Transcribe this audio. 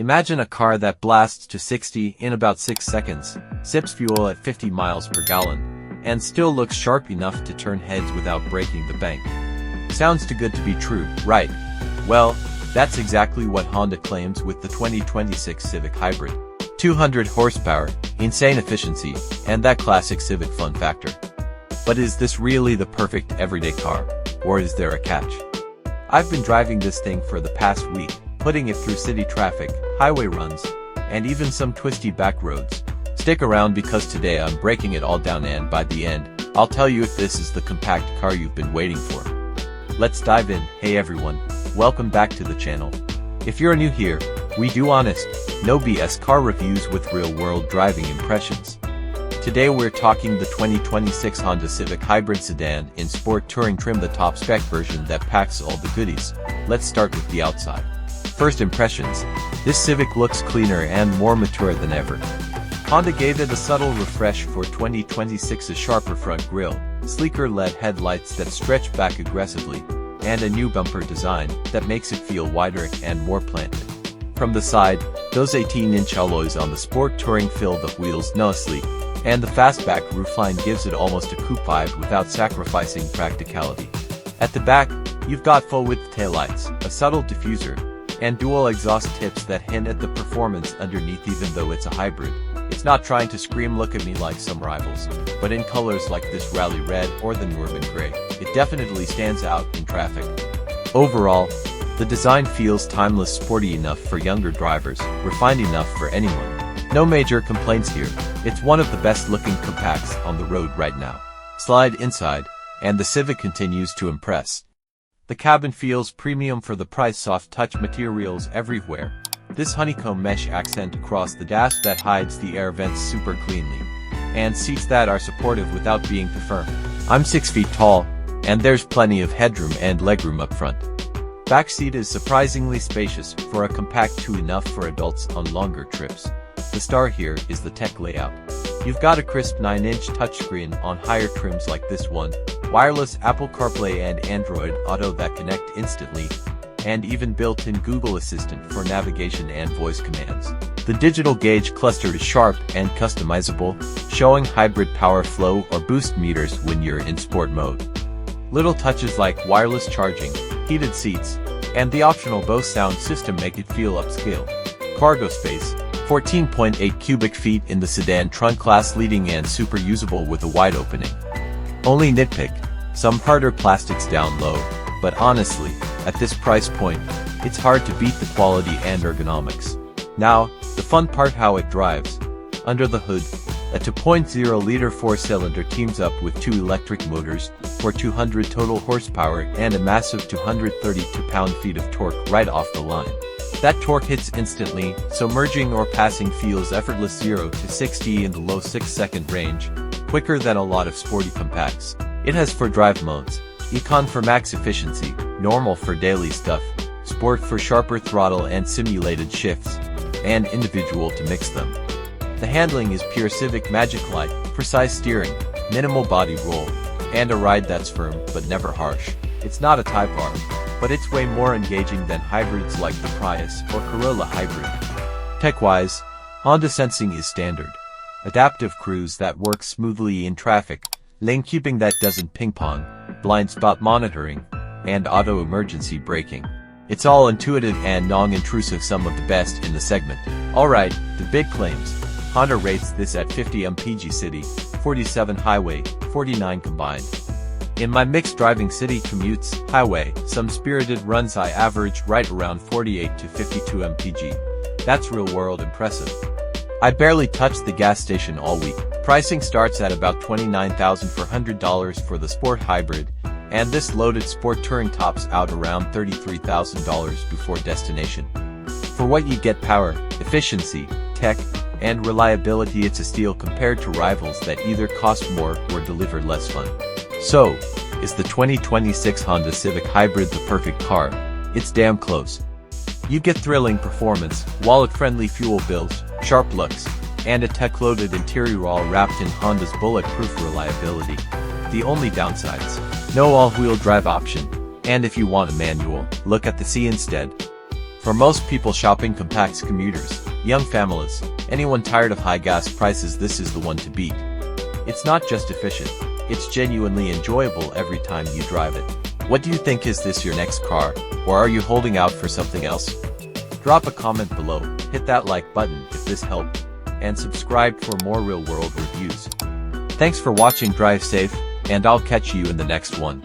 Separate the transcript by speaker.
Speaker 1: Imagine a car that blasts to 60 in about 6 seconds, sips fuel at 50 miles per gallon, and still looks sharp enough to turn heads without breaking the bank. Sounds too good to be true, right? Well, that's exactly what Honda claims with the 2026 Civic Hybrid. 200 horsepower, insane efficiency, and that classic Civic fun factor. But is this really the perfect everyday car, or is there a catch? I've been driving this thing for the past week, putting it through city traffic, highway runs, and even some twisty back roads. Stick around because today I'm breaking it all down, and by the end, I'll tell you if this is the compact car you've been waiting for. Let's dive in. Hey everyone, welcome back to the channel. If you're new here, we do honest, no BS car reviews with real-world driving impressions. Today we're talking the 2026 Honda Civic Hybrid sedan in sport touring trim, the top spec version that packs all the goodies. Let's start with the outside. First impressions, this Civic looks cleaner and more mature than ever. Honda gave it a subtle refresh for 2026's sharper front grille, sleeker LED headlights that stretch back aggressively, and a new bumper design that makes it feel wider and more planted. From the side, those 18-inch alloys on the sport touring fill the wheels nicely, and the fastback roofline gives it almost a coupe vibe without sacrificing practicality. At the back, you've got full-width taillights, a subtle diffuser, and dual exhaust tips that hint at the performance underneath. Even though it's a hybrid, it's not trying to scream "look at me" like some rivals, but in colors like this Rally Red or the Norman Gray, it definitely stands out in traffic. Overall, the design feels timeless, sporty enough for younger drivers, refined enough for anyone. No major complaints here. It's one of the best looking compacts on the road right now. Slide inside, and the Civic continues to impress. The cabin feels premium for the price, soft touch materials everywhere. This honeycomb mesh accent across the dash that hides the air vents super cleanly. And seats that are supportive without being too firm. I'm 6 feet tall, and there's plenty of headroom and legroom up front. Back seat is surprisingly spacious for a compact, too enough for adults on longer trips. The star here is the tech layout. You've got a crisp 9-inch touchscreen on higher trims like this one, wireless Apple CarPlay and Android Auto that connect instantly, and even built-in Google Assistant for navigation and voice commands. The digital gauge cluster is sharp and customizable, showing hybrid power flow or boost meters when you're in sport mode. Little touches like wireless charging, heated seats, and the optional Bose sound system make it feel upscale. Cargo space, 14.8 cubic feet in the sedan trunk class, leading and super usable with a wide opening. Only nitpick, some harder plastics down low, but honestly, at this price point, it's hard to beat the quality and ergonomics. Now, the fun part, how it drives. Under the hood, a 2.0-liter 4-cylinder teams up with 2 electric motors for 200 total horsepower and a massive 232 pound-feet of torque right off the line. That torque hits instantly, so merging or passing feels effortless. 0 to 60 in the low 6-second range, quicker than a lot of sporty compacts. It has 4 drive modes: Econ for max efficiency, Normal for daily stuff, Sport for sharper throttle and simulated shifts, and Individual to mix them. The handling is pure Civic magic, light, precise steering, minimal body roll, and a ride that's firm but never harsh. It's not a Type R, but it's way more engaging than hybrids like the Prius or Corolla Hybrid. Tech-wise, Honda sensing is standard. Adaptive cruise that works smoothly in traffic, lane keeping that doesn't ping-pong, blind spot monitoring, and auto emergency braking. It's all intuitive and non-intrusive, some of the best in the segment. Alright, the big claims. Honda rates this at 50 MPG city, 47 highway, 49 combined. In my mixed driving city commutes, highway, some spirited runs, I average right around 48 to 52 MPG. That's real-world impressive. I barely touched the gas station all week. Pricing starts at about $29,400 for the Sport Hybrid, and this loaded sport touring tops out around $33,000 before destination. For what you get: power, efficiency, tech, and reliability, it's a steal compared to rivals that either cost more or deliver less fun. So, is the 2026 Honda Civic Hybrid the perfect car? It's damn close. You get thrilling performance, wallet-friendly fuel bills, sharp looks, and a tech-loaded interior all wrapped in Honda's bulletproof reliability. The only downsides: no all-wheel drive option, and if you want a manual, look at the Si instead. For most people shopping compacts, commuters, young families, anyone tired of high gas prices, this is the one to beat. It's not just efficient, it's genuinely enjoyable every time you drive it. What do you think? Is this your next car, or are you holding out for something else? Drop a comment below, hit that like button if this helped, and subscribe for more real-world reviews. Thanks for watching. Drive safe, and I'll catch you in the next one.